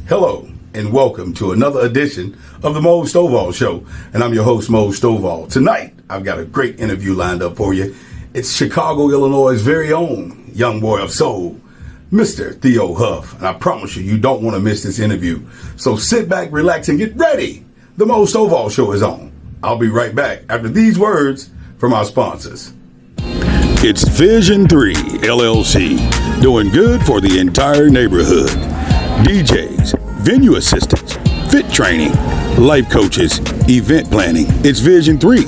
Hello, and welcome to another edition of the Mose Stovall Show. And I'm your host, Mose Stovall. Tonight, I've got a great interview lined up for you. It's Chicago, Illinois' very own young boy of soul, Mr. Theo Huff. And I promise you, you don't want to miss this interview. So sit back, relax, and get ready. The Mose Stovall Show is on. I'll be right back after these words from our sponsors. It's Vision 3 LLC, doing good for the entire neighborhood. DJs, venue assistants, fit training, life coaches, event planning. It's Vision 3,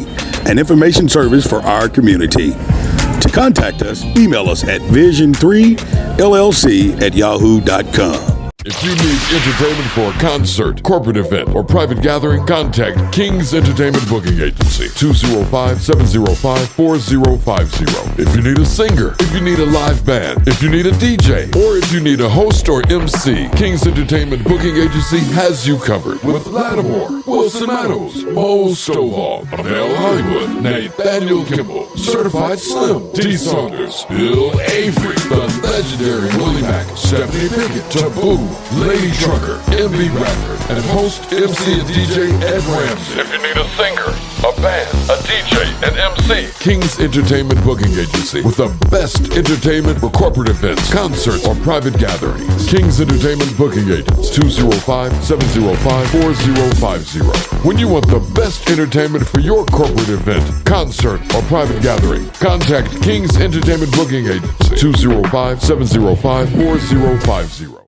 an information service for our community. To contact us, email us at vision3llc@yahoo.com. If you need entertainment for a concert, corporate event, or private gathering, contact King's Entertainment Booking Agency, 205-705-4050. If you need a singer, if you need a live band, if you need a DJ, or if you need a host or MC, King's Entertainment Booking Agency has you covered with Lattimore, Wilson Meadows, Mose Stovall, Mel Hollywood, Nathaniel Kimball, Certified Slim, D. Saunders, Bill Avery, the legendary Willie Mack, Stephanie Pickett, Taboo, Lady Trucker, MB Radford, and host, MC, and DJ Ed Ramsey. If you need a singer, a band, a DJ, and MC, King's Entertainment Booking Agency with the best entertainment for corporate events, concerts, or private gatherings. King's Entertainment Booking Agents, 205-705-4050. When you want the best entertainment for your corporate event, concert, or private gathering, contact King's Entertainment Booking Agency, 205-705-4050.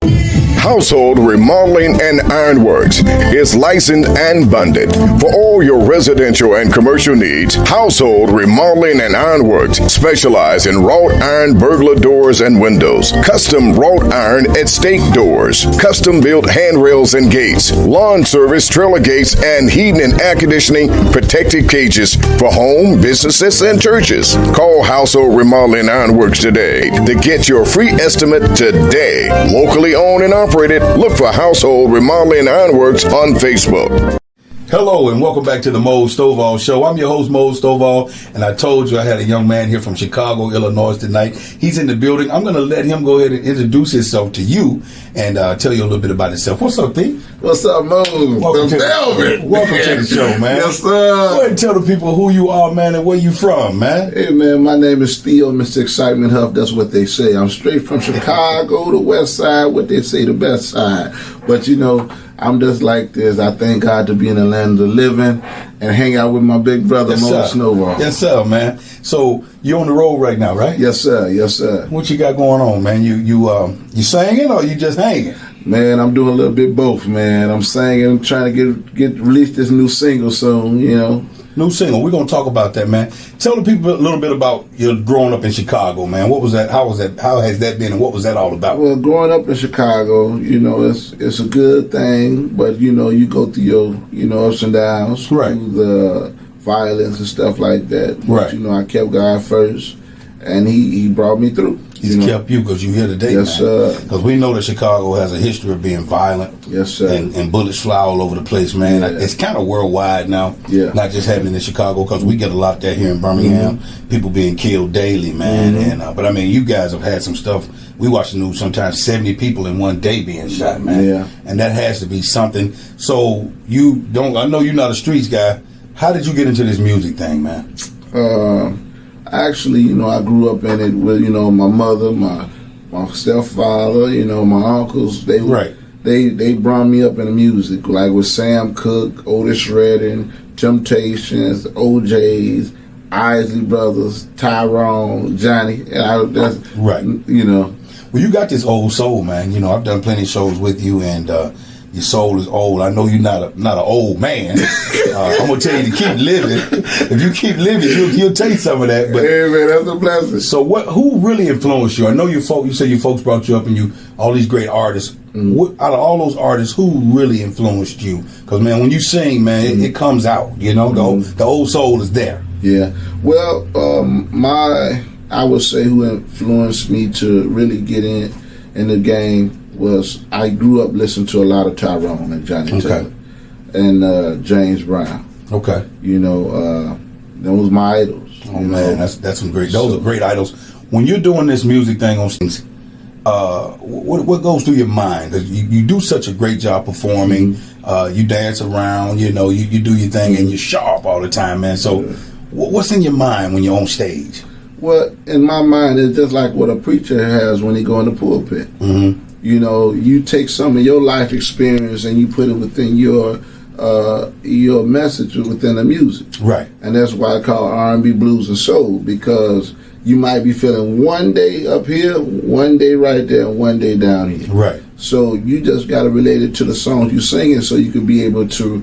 Household Remodeling and Ironworks is licensed and bonded. For all your residential and commercial needs, Household Remodeling and Ironworks specialize in wrought iron burglar doors and windows, custom wrought iron estate doors, custom built handrails and gates, lawn service, trailer gates, and heating and air conditioning protected cages for home, businesses, and churches. Call Household Remodeling and Ironworks today to get your free estimate today. Locally owned and operated. Look for Household Remodeling and Ironworks on Facebook. Hello, and welcome back to the Mose Stovall Show. I'm your host, Mose Stovall, and I told you I had a young man here from Chicago, Illinois tonight. He's in the building. I'm going to let him go ahead and introduce himself to you and tell you a little bit about himself. What's up, Theo? What's up, Mose? Welcome to the show, man. Yes, sir. Go ahead and tell the people who you are, man, and where you from, man. Hey, man, my name is Theo, Mr. Excitement Huff. That's what they say. I'm straight from Chicago, the west side, what they say, the best side. But, you know, I'm just like this. I thank God to be in the land of the living and hang out with my big brother, Mose Stovall. Yes, sir, man. So you're on the road right now, right? Yes, sir. Yes, sir. What you got going on, man? You singing or you just hanging? Man, I'm doing a little bit both, man. I'm singing, trying to get release this new single soon, you know. New single. We're going to talk about that, man. Tell the people a little bit about your growing up in Chicago, man. What was that? How was that? How has that been, and what was that all about? Well, growing up in Chicago, you know, it's a good thing, but, you know, you go through your, you know, ups and downs. Right. Through the violence and stuff like that. But, right. You know, I kept God first, and he brought me through. He's kept you because you're here today, yes, man. Sir. Because we know that Chicago has a history of being violent. Yes, sir. And bullets fly all over the place, man. Yeah. It's kind of worldwide now. Yeah. Not just happening in Chicago, because we get a lot there here in Birmingham. Mm-hmm. People being killed daily, man. Mm-hmm. And but I mean, you guys have had some stuff. We watch the news sometimes. 70 people in one day being shot, man. Yeah. And that has to be something. So I know you're not a streets guy. How did you get into this music thing, man? Actually, you know, I grew up in it with, you know, my mother, my stepfather, you know, my uncles. They brought me up in the music, like with Sam Cooke, Otis Redding, Temptations, OJs, Isley Brothers, Tyrone, Johnny. That's right. You know. Well, you got this old soul, man. You know, I've done plenty of shows with you, and your soul is old. I know you're not an old man. I'm gonna tell you to keep living. If you keep living, you'll take some of that. But hey, man, that's a blessing. So, who really influenced you? I know you said your folks brought you up, and all these great artists. Mm-hmm. Out of all those artists, who really influenced you? Because, man, when you sing, man, it comes out. You know, the old soul is there. Yeah. Well, I would say who influenced me to really get in the game was I grew up listening to a lot of Tyrone and Johnny Taylor and James Brown. Okay. You know, those my idols. Oh, man, that's some great. Those are great idols. When you're doing this music thing on things, what goes through your mind? Because you do such a great job performing. You dance around, you know, you do your thing, and you're sharp all the time, man. So what's in your mind when you're on stage? Well, in my mind, it's just like what a preacher has when he go in the pulpit. You know, you take some of your life experience and you put it within your message within the music. Right. And that's why I call R&B, blues, and soul, because you might be feeling one day up here, one day right there, and one day down here. Right. So you just got to relate it to the songs you're singing so you can be able to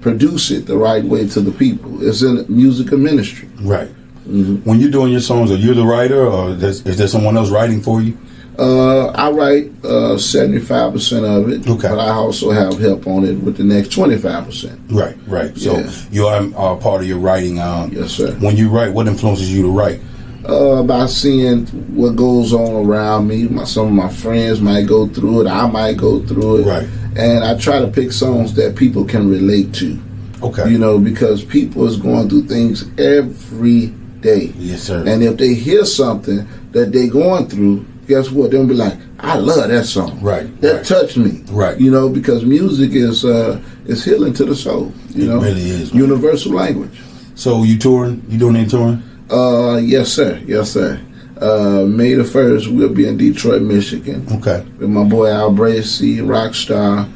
produce it the right way to the people. It's in music and ministry. Right. When you're doing your songs, are you the writer, or is there someone else writing for you? I write 75% of it, Okay. but I also have help on it with the next 25%. Right. So you are part of your writing. Yes, sir. When you write, what influences you to write? By seeing what goes on around me. Some of my friends might go through it. I might go through it. Right. And I try to pick songs that people can relate to. Okay. You know, because people is going through things every day. Yes, sir. And if they hear something that they going through, guess what? They'll be like, I love that song. Right. That touched me. Right. You know, because music is healing to the soul. You know, it really is, man. Universal language. So you touring? You doing any touring? Yes, sir. Yes, sir. May the 1st, we'll be in Detroit, Michigan. Okay. With my boy Al Bracy, Rockstar.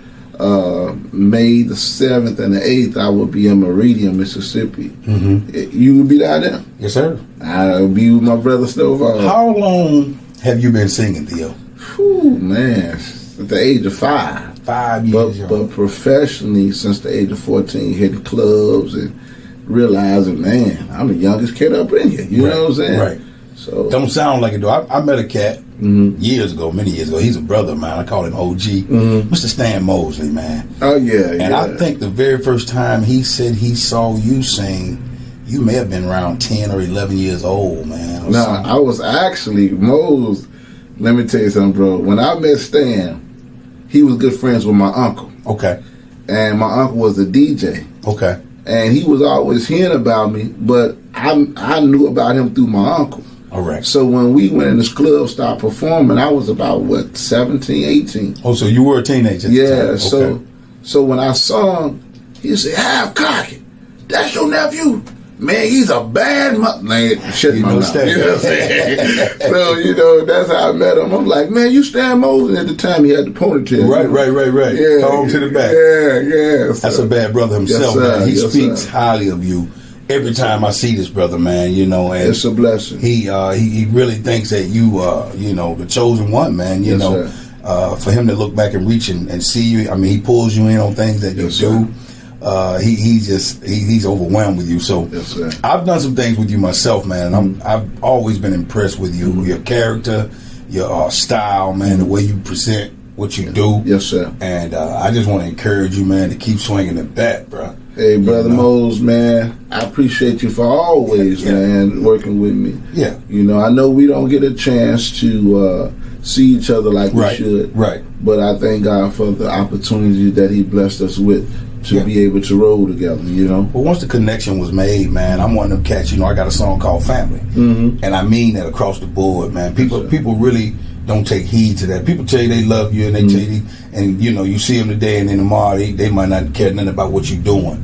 May the 7th and the 8th, I will be in Meridian, Mississippi. You will be down there? Yes, sir. I'll be with my brother Stovall. How long have you been singing, Theo? Whew, man, at the age of 5. 5 years. But professionally, since the age of 14, hitting clubs and realizing, man, I'm the youngest kid up in here. You know what I'm saying? Right. So don't sound like it, though. I met a cat years ago, many years ago. He's a brother of mine. I call him OG. Mr. Stan Mosley, man. Oh, yeah. And I think the very first time he said he saw you sing, you may have been around 10 or 11 years old, man. No, I was actually, Mose, let me tell you something, bro. When I met Stan, he was good friends with my uncle. Okay. And my uncle was a DJ. Okay. And he was always hearing about me, but I knew about him through my uncle. All right. So when we went in this club, started performing, I was about, 17, 18. Oh, so you were a teenager at the time. Yeah, Okay. so when I saw him, he said, Half Cocky, that's your nephew? Man, he's a bad man. Shut my mouth. You know what I'm saying? So, you know, that's how I met him. I'm like, man, you Stan Mose. At the time, he had the ponytail. Right. Yeah. Home to the back. Yeah. That's a bad brother himself, Yes, sir. man. He Yes, speaks sir. highly of you every time I see this brother, man. You know, and It's a blessing. he really thinks that you the chosen one, man. You Yes, know, for him to look back and reach and see you. I mean, he pulls you in on things that you Yes, do. sir. He's overwhelmed with you. So Yes, sir. I've done some things with you myself, man. And I've always been impressed with you, your character, your style, man, the way you present what you do. Yes, sir. And I just want to encourage you, man, to keep swinging the bat, bro. Hey, Brother You know? Mose, man, I appreciate you for always, man, working with me. Yeah. You know, I know we don't get a chance to see each other like we should. Right. But I thank God for the opportunity that He blessed us with to be able to roll together, you know? Well, once the connection was made, man, I'm one of them cats, I got a song called Family. And I mean that across the board, man. People really don't take heed to that. People tell you they love you and they tell you, and you see them today and then tomorrow they might not care nothing about what you're doing.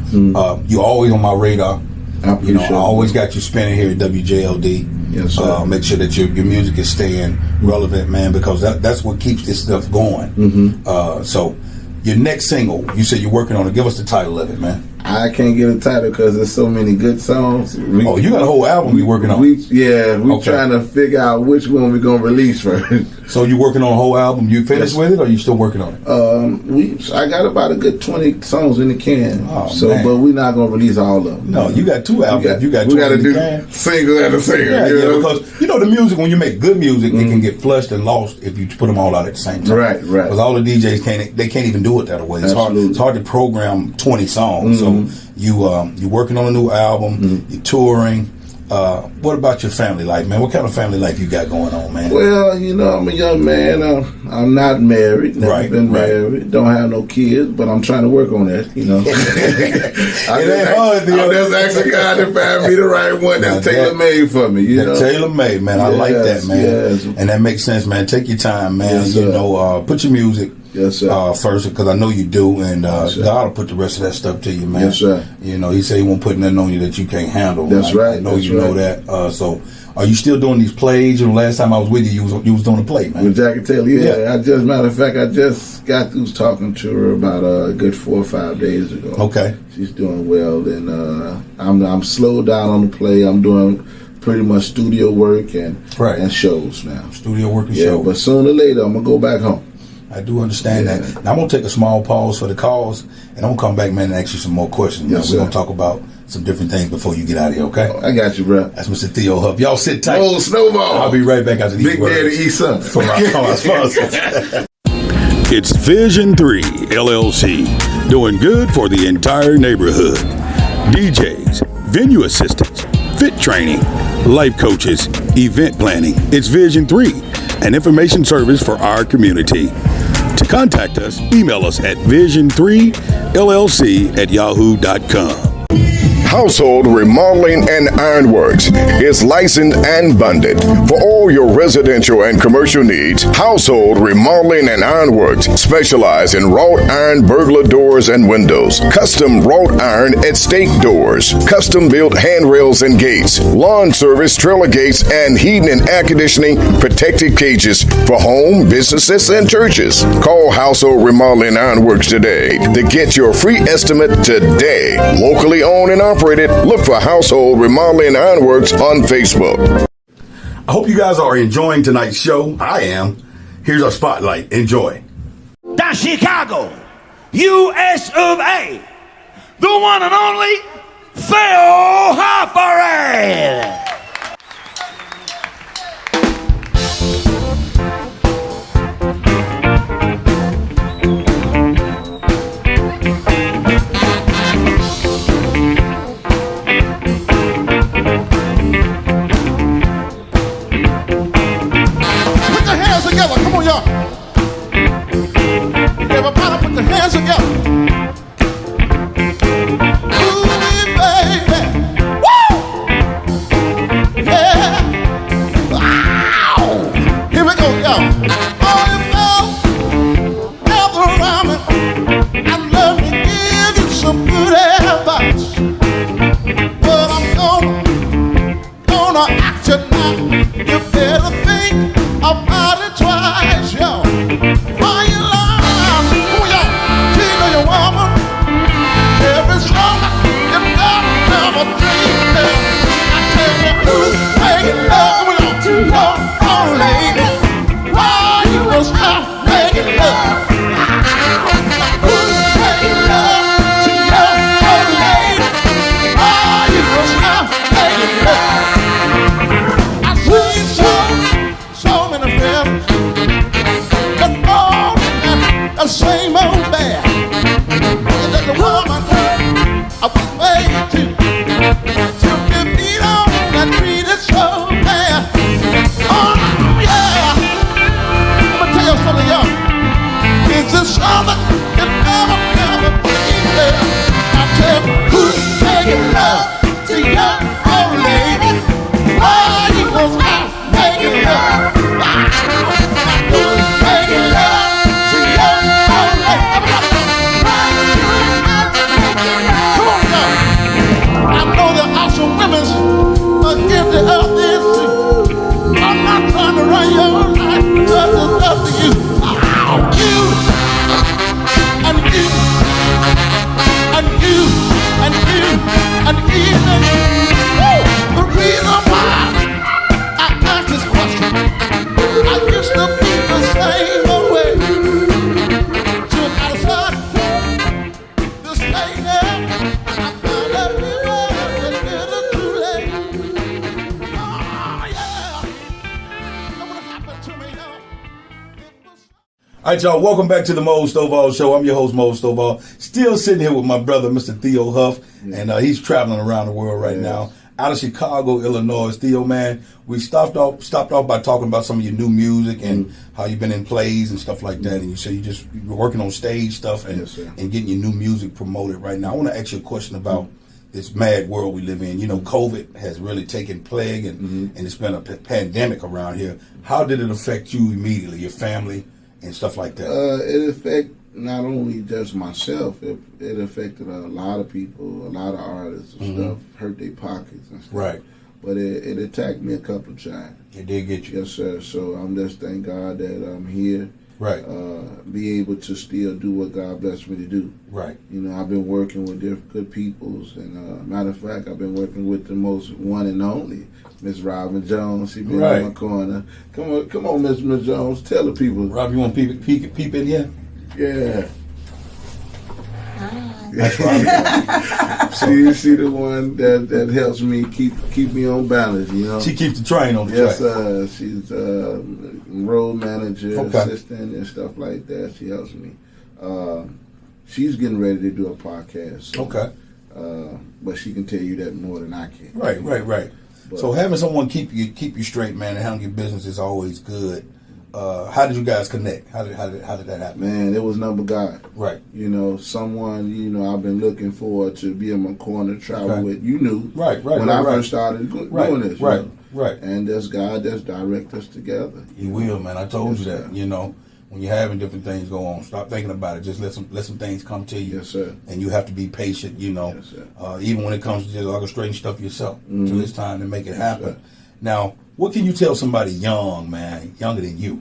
You're always on my radar. I appreciate I always got you spinning here at WJLD. Yes, sir. Make sure that your music is staying relevant, man, because that's what keeps this stuff going. So your next single, you said you're working on it. Give us the title of it, man. I can't get a title because there's so many good songs. You got a whole album you're working on. We're trying to figure out which one we're going to release first. So you working on a whole album? You finished with it, or you still working on it? I got about a good 20 songs in the can. Oh, man. But we're not going to release all of them. No, you got 2 albums. We got to do single and a single. Yeah, you know? because the music, when you make good music, it can get flushed and lost if you put them all out at the same time. Right. Because all the DJs can't even do it that way. It's hard to program 20 songs. So you're working on a new album, you're touring, What about your family life, man? What kind of family life you got going on, man? Well, you know, I'm a young man. I'm not married. Never been married. Don't have no kids, but I'm trying to work on that, you know. It ain't hard, Theo. I'm just asking God to find me the right one that's tailor-made for me, you know. Tailor-made, man. I like that, man. Yes. And that makes sense, man. Take your time, man. Yes, you know, put your music first, because I know you do, and God will put the rest of that stuff to you, man. Yes, sir. You know, He said He won't put nothing on you that you can't handle. That's right. I know you know that. So, are you still doing these plays? And last time I was with you, you was doing a play, man. With Jackie Taylor, yeah. Matter of fact, I just got through talking to her about a good 4 or 5 days ago. Okay. She's doing well, and I'm slowed down on the play. I'm doing pretty much studio work and shows now. Studio work and shows. But sooner or later, I'm gonna go back home. I do understand that. Now, I'm going to take a small pause for the calls, and I'm going to come back, man, and ask you some more questions. Yes, We're going to talk about some different things before you get out of here, okay? I got you, bro. That's Mr. Theo Huff. Y'all sit tight. Oh, Stovall. I'll be right back after these Big words. Daddy E-Son. From our sponsors. It's Vision 3 LLC, doing good for the entire neighborhood. DJs, venue assistants, fit training, life coaches, event planning. It's Vision 3, an information service for our community. To contact us, email us at vision3llc@yahoo.com. Household Remodeling and Ironworks is licensed and bonded. For all your residential and commercial needs, Household Remodeling and Ironworks specialize in wrought iron burglar doors and windows, custom wrought iron estate doors, custom built handrails and gates, lawn service, trailer gates, and heating and air conditioning protected cages for home, businesses, and churches. Call Household Remodeling and Ironworks today to get your free estimate today. Locally owned and operated. Look for Household Remodeling and Ironworks on Facebook. I hope you guys are enjoying tonight's show. I am. Here's our spotlight. Enjoy. The Chicago, U.S. of A., the one and only Theo Huff. Together, come on, y'all. Everybody put your hands together. Ooh, baby. Woo! Yeah. Wow. Here we go, y'all. All you fellas, gather around me. I'd love to give you some good advice. But I'm gonna act you now. You better think about it twice, yo. Why you lying? Who y'all? She know your woman. Every song you never dreamed of. I tell you who's making love to your old lady. Why you was out making love? Who's making love to your old lady? Why you was out making love? I see so many friends, but all the same old bad. That the woman I was made to get beat on and treated so bad. Oh yeah, I'ma tell you something, y'all. It's a something that never been. I tell you, who's making love to your old lady? Why you was out making love? Who's making love to your old lady? Come on, y'all. I know there are some women gifted out there too. I'm not trying to run your life, but it's up to you. You and you and you and you and even the reason why I ask this question, I used to be the same way. Till I decided to stay there. I found out you were a little too late. Oh yeah, look what happened to me, y'all. All right, y'all, welcome back to the Mose Stovall Show. I'm your host, Mose Stovall. Still sitting here with my brother, Mr. Theo Huff, and he's traveling around the world right now. out of Chicago, Illinois. Theo, man, we stopped off by talking about some of your new music and how you've been in plays and stuff like that. And you say you're working on stage stuff and getting your new music promoted right now. I want to ask you a question about this mad world we live in. You know, COVID has really taken plague and it's been a pandemic around here. How did it affect you immediately, your family and stuff like that? It affected not only just myself, it affected a lot of people, a lot of artists and stuff, hurt their pockets and stuff. Right. But it attacked me a couple of times. It did get you. Yes, sir. So I'm just thank God that I'm here. Right. Be able to still do what God blessed me to do. Right. You know, I've been working with different good peoples, and matter of fact, I've been working with the most one and only Miss Robin Jones. She been in my corner. Come on, Miss Jones. Tell the people. Rob, you want to peep in here? Yeah. Hi. That's right. She the one that helps me keep me on balance, you know. She keeps the train on the track. Yes, she's road manager, assistant, and stuff like that. She helps me. She's getting ready to do a podcast. So, but she can tell you that more than I can. Right. But, so having someone keep you straight, man, and handle your business is always good. How did you guys connect? How did that happen? Man, it was number God. Right. You know, someone, I've been looking forward to be in my corner, travel with. You knew. Right. When I first started doing this. Right. And that's God that's direct us together. He will, man. I told you that. You know, when you're having different things go on, stop thinking about it. Just let some things come to you. Yes, sir. And you have to be patient, Yes, sir. Even when it comes to just orchestrating stuff yourself till it's time to make it happen. Now, what can you tell somebody young, man, younger than you,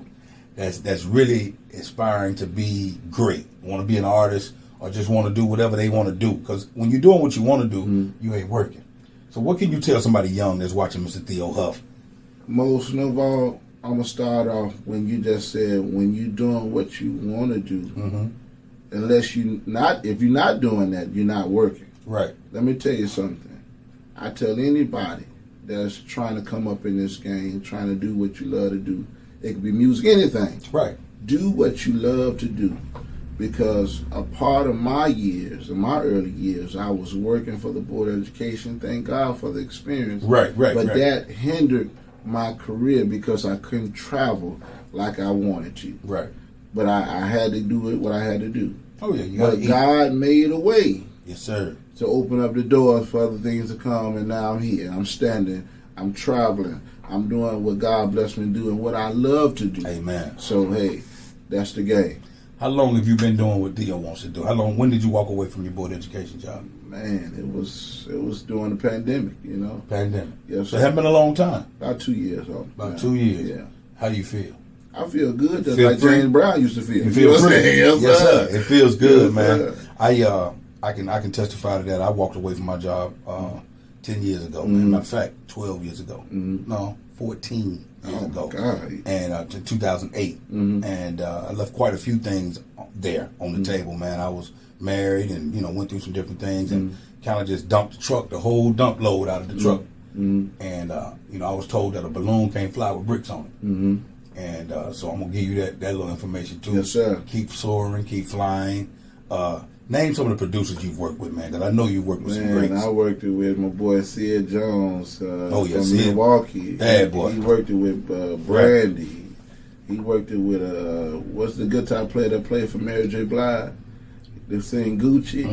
that's really aspiring to be great, want to be an artist, or just want to do whatever they want to do? Because when you're doing what you want to do, you ain't working. So what can you tell somebody young that's watching Mr. Theo Huff? Most of all, I'm going to start off when you just said, when you're doing what you want to do, if you're not doing that, you're not working. Right. Let me tell you something. I tell anybody that's trying to come up in this game, trying to do what you love to do, it could be music, anything. Right. Do what you love to do. Because a part of my years, in my early years, I was working for the Board of Education. Thank God for the experience. Right. But that hindered my career because I couldn't travel like I wanted to. Right. But I had to do what I had to do. Oh, yeah. But God made a way. Yes, sir. To open up the doors for other things to come, and now I'm here. I'm standing. I'm traveling. I'm doing what God blessed me to do and what I love to do. Amen. So, hey, that's the game. How long have you been doing what Theo wants to do? When did you walk away from your board education job? Man, it was during the pandemic, Pandemic. Yes, so it hasn't been a long time. About 2 years. About 2 years. Yeah. How do you feel? I feel good, just like James Brown used to feel. You feel free? Yes, sir. It feels good, yes, man. I can testify to that. I walked away from my job 10 years ago. Man. Matter of fact, 12 years ago. No, 14 years ago. God. And to 2008. And I left quite a few things there on the table, man. I was married and, went through some different things and kind of just dumped the whole dump load out of the truck. And, I was told that a balloon can't fly with bricks on it. And so I'm going to give you that little information, too. Yes, sir. Keep soaring, keep flying. Name some of the producers you've worked with, man, because I know you've worked with some greats. I worked with my boy Sid Jones from Sid. Milwaukee. Bad boy. He worked with Brandy. Right. He worked with, what's the guitar player that played for Mary J. Blige? They sing Gucci.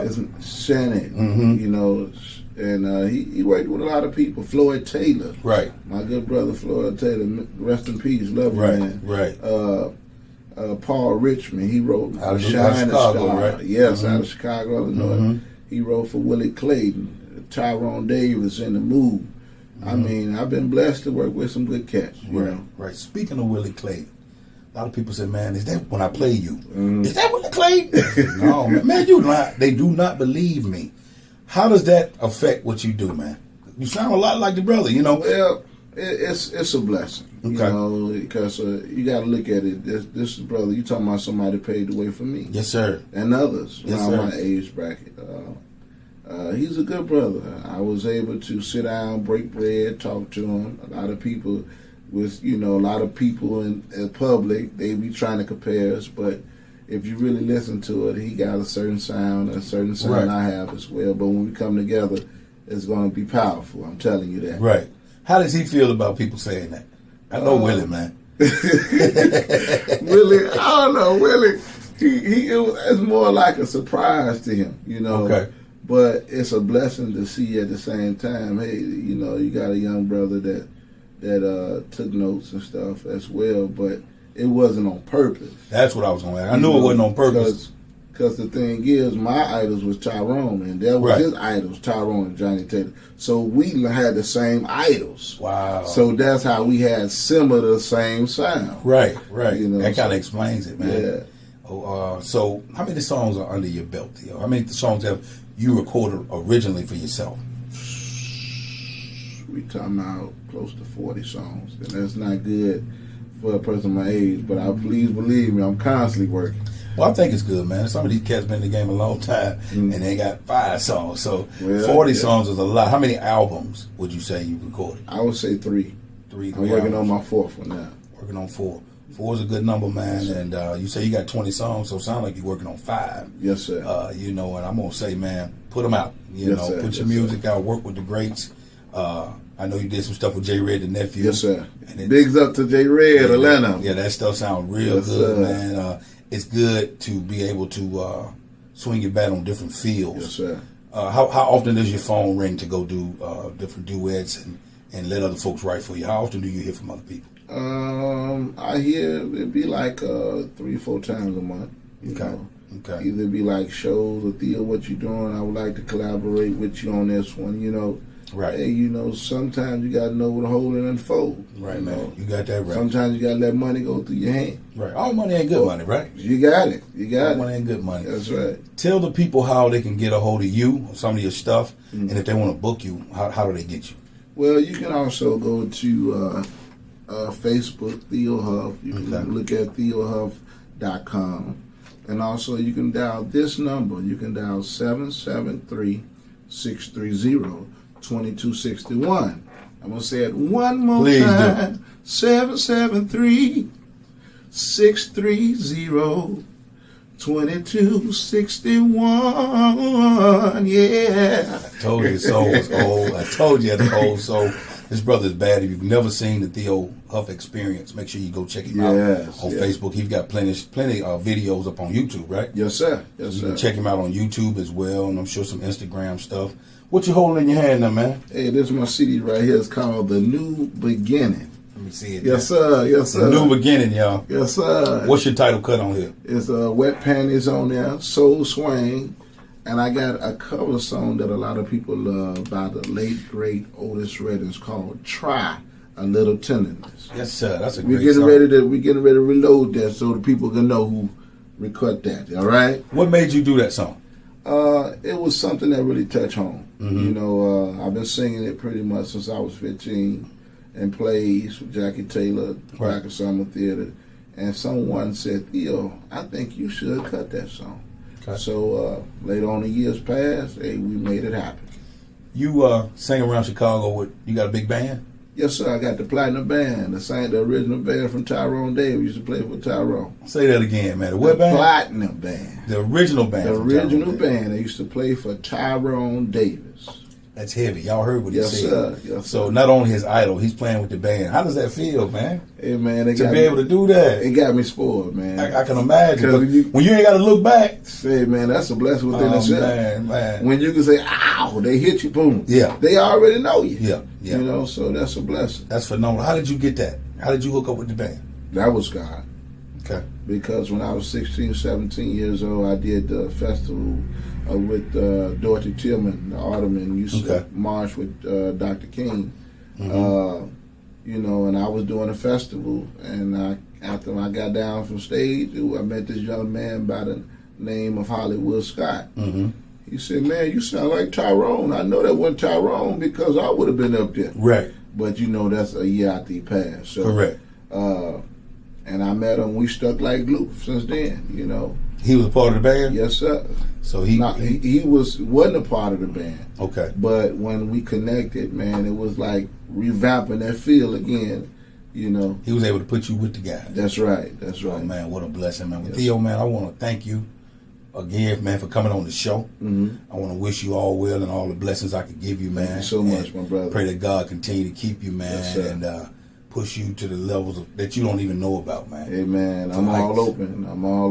It's Shannon, and he worked with a lot of people. Floyd Taylor. Right. My good brother Floyd Taylor, rest in peace, love you, man. Right. Paul Richmond, he wrote out of Shining Chicago, Star. right? Yes, out of Chicago, Illinois. He wrote for Willie Clayton, Tyrone Davis, In the Mood. I mean, I've been blessed to work with some good cats. You know? Right. Speaking of Willie Clayton, a lot of people say, man, is that when I play you? Is that Willie Clayton? No, man, they do not believe me. How does that affect what you do, man? You sound a lot like the brother, Well, it's a blessing, because you got to look at it. This brother, you talking about somebody paid the way for me. Yes, sir. And others around my age bracket. He's a good brother. I was able to sit down, break bread, talk to him. A lot of people in public, they be trying to compare us, but if you really listen to it, he got a certain sound right. I have as well. But when we come together, is going to be powerful. I'm telling you that. Right. How does he feel about people saying that? I know Willie, man. Willie, I don't know. Willie, it's more like a surprise to him, you know. Okay. But it's a blessing to see at the same time. Hey, you know, you got a young brother that took notes and stuff as well, but it wasn't on purpose. That's what I was going to ask. I knew it wasn't on purpose. Because the thing is, my idols was Tyrone, and that was his idols, Tyrone and Johnny Taylor. So we had the same idols. Wow. So that's how we had similar same sound. Right. You know, that kind of explains it, man. Yeah. Oh, so how many songs are under your belt, Theo? How many songs have you recorded originally for yourself? We talking about close to 40 songs, and that's not good for a person my age. But please believe me, I'm constantly working. Well, I think it's good, man. Some of these cats been in the game a long time, and they got 5 songs. So 40 songs is a lot. How many albums would you say you recorded? I would say 3. 3 I'm working albums. on my 4th one now. Working on 4. 4 is a good number, man. And you say you got 20 songs, so it sounds like you're working on 5. Yes, sir. You know, and I'm going to say, man, put them out. You Yes, know, sir. put your music out, work with the greats. I know you did some stuff with J. Red, the nephew. Yes, sir. And Bigs up to J. Red, Atlanta. Yeah, that stuff sounds real Yes, good, sir. man. It's good to be able to swing your bat on different fields. Yes, sir. How often does your phone ring to go do different duets and let other folks write for you? How often do you hear from other people? I hear it'd be like 3-4 times a month. You know? Okay. Either be like shows or Theo, what you doing? I would like to collaborate with you on this one. You know. Right. Hey, you know, sometimes you gotta know what hold and unfold. Right, you man. know? You got that right. Sometimes you gotta let money go through your hand. Right. All money ain't good money, right? You got it. You got All it. money ain't good money. That's right. Tell the people how they can get a hold of you, some of your stuff, and if they want to book you, how do they get you? Well, you can also go to Facebook, Theo Huff. You can look at theohuff.com. And also you can dial this number. You can dial 773-630-2261. I'm going to say it one more Please time. 773-630-2261. Yeah. I told you the soul was old. I told you the old soul. This brother is bad. If you've never seen the Theo Huff experience, make sure you go check him out on Facebook. He's got plenty of videos up on YouTube, right? Yes, sir. Yes, You sir. can check him out on YouTube as well, and I'm sure some Instagram stuff. What you holding in your hand now, man? Hey, this is my CD right here. It's called The New Beginning. Let me see it. Yes, sir. Yes, sir. The New Beginning, y'all. Yes, sir. What's your title cut on here? It's Wet Panties on there, Soul Swing, and I got a cover song that a lot of people love by the late, great Otis Redding. It's called Try a Little Tenderness. Yes, sir. That's a We're great getting song. we're getting ready to reload that so the people can know who recorded that, all right? What made you do that song? It was something that really touched home. You know, I've been singing it pretty much since I was 15 and plays with Jackie Taylor, back at Summer Theater. And someone said, Theo, I think you should cut that song. Okay. So later on the years passed, hey, we made it happen. You sang around Chicago you got a big band? Yes, sir. I got the Platinum Band, the original band from Tyrone Davis. Used to play for Tyrone. Say that again, man. The what The band? Platinum Band. The original band. The from original Tyrone Davis. band. They used to play for Tyrone Davis. That's heavy. Y'all heard what he Yes, said. sir. Yes, So sir. not only his idol, he's playing with the band. How does that feel, man? Hey, man, To be able to do that. It got me spoiled, man. I can imagine. 'Cause But when you ain't got to look back. Say, man, that's a blessing within Oh, itself. man. When you can say, ow, they hit you, boom. Yeah. They already know you. Yeah. You know, so that's a blessing. That's phenomenal. How did you get that? How did you hook up with the band? That was God. Okay. Because when I was 16, 17 years old, I did the festival with Dorothy Tillman, the Alderman. Used to march with Dr. King. You know, and I was doing a festival, and after I got down from stage, I met this young man by the name of Hollywood Scott. He said, man, you sound like Tyrone. I know that wasn't Tyrone because I would have been up there. Right. But, you know, that's a year after he passed. So, Correct. And I met him. We stuck like glue since then, you know. He was a part of the band? Yes, sir. So he wasn't a part of the band. Okay. But when we connected, man, it was like revamping that feel again, you know. He was able to put you with the guys. That's right. That's right. Oh, man, what a blessing, man. With Theo, man, I want to thank you again, man, for coming on the show. I want to wish you all well and all the blessings I could give you, man. Thank you so much, my brother. Pray that God continue to keep you, man, yes, and push you to the levels that you don't even know about, man. Amen. I'm all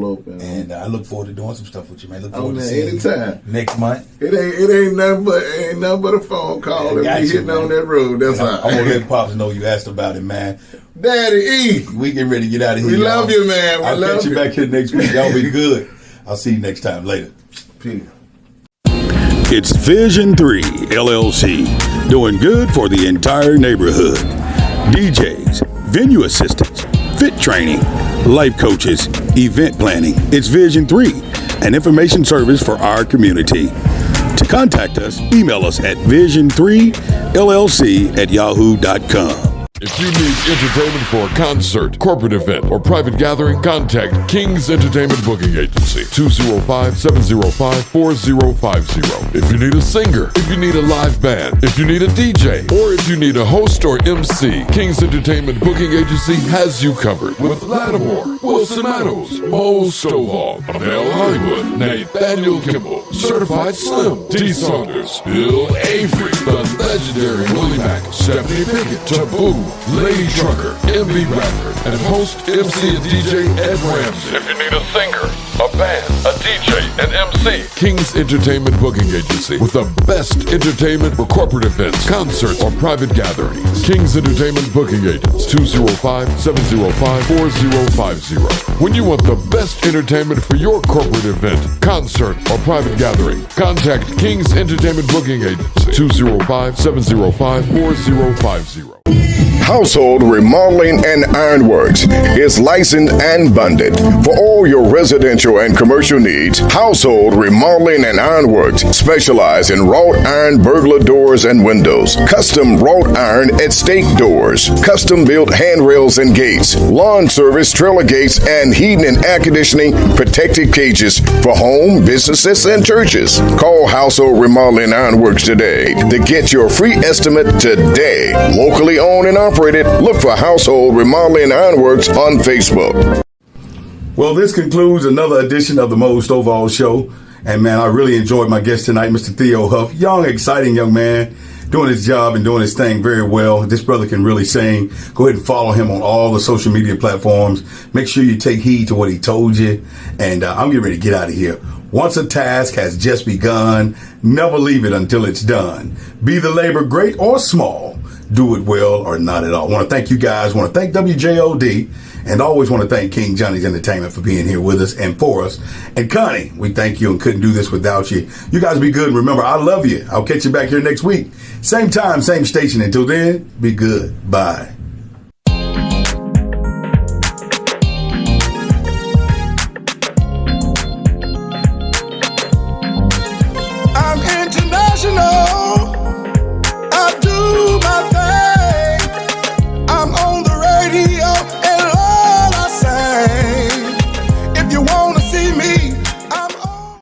open. And I look forward to doing some stuff with you, man. Look forward to man, seeing anytime. you next month. It ain't nothing but a phone call and we hitting on that road. That's all. I'm gonna let Pops know you asked about it, man. Daddy E. We getting ready to get out of here. We love you, man. I'll catch you back here next week. Y'all be good. I'll see you next time. Later. Peace. It's Vision 3 LLC, doing good for the entire neighborhood. DJs, venue assistants, fit training, life coaches, event planning. It's Vision 3, an information service for our community. To contact us, email us at vision3llc@yahoo.com. If you need entertainment for a concert, corporate event, or private gathering, contact King's Entertainment Booking Agency, 205-705-4050. If you need a singer, if you need a live band, if you need a DJ, or if you need a host or MC, King's Entertainment Booking Agency has you covered with Lattimore, Wilson Adams, Mose Stovall, Mel Hollywood, Nathaniel Kimball, Certified Slim, T. Saunders, Bill Avery, the legendary Willie Mack, Stephanie Pickett, Taboo, Lady Trucker, MB Bradford, and host, MC, and DJ Ed Ramsey. If you need a singer, a band, a DJ, and MC, King's Entertainment Booking Agency with the best entertainment for corporate events, concerts, or private gatherings. King's Entertainment Booking Agents, 205-705-4050. When you want the best entertainment for your corporate event, concert, or private gathering, contact King's Entertainment Booking Agency, 205-705-4050. Household Remodeling and Ironworks is licensed and bonded. For all your residential and commercial needs, Household Remodeling and Ironworks specialize in wrought iron burglar doors and windows, custom wrought iron at stake doors, custom built handrails and gates, lawn service, trailer gates, and heating and air conditioning protected cages for home, businesses, and churches. Call Household Remodeling and Ironworks today to get your free estimate today. Locally owned and operated. Look for Household Remodeling and Ironworks on Facebook. Well, this concludes another edition of the Mose Stovall Show. And man, I really enjoyed my guest tonight, Mr. Theo Huff. Young, exciting young man, doing his job and doing his thing very well. This brother can really sing. Go ahead and follow him on all the social media platforms. Make sure you take heed to what he told you. And I'm getting ready to get out of here. Once a task has just begun, never leave it until it's done. Be the labor great or small. Do it well or not at all. I want to thank you guys. I want to thank WJOD. And I always want to thank King Johnny's Entertainment for being here with us and for us. And Connie, we thank you and couldn't do this without you. You guys be good. And remember, I love you. I'll catch you back here next week. Same time, same station. Until then, be good. Bye.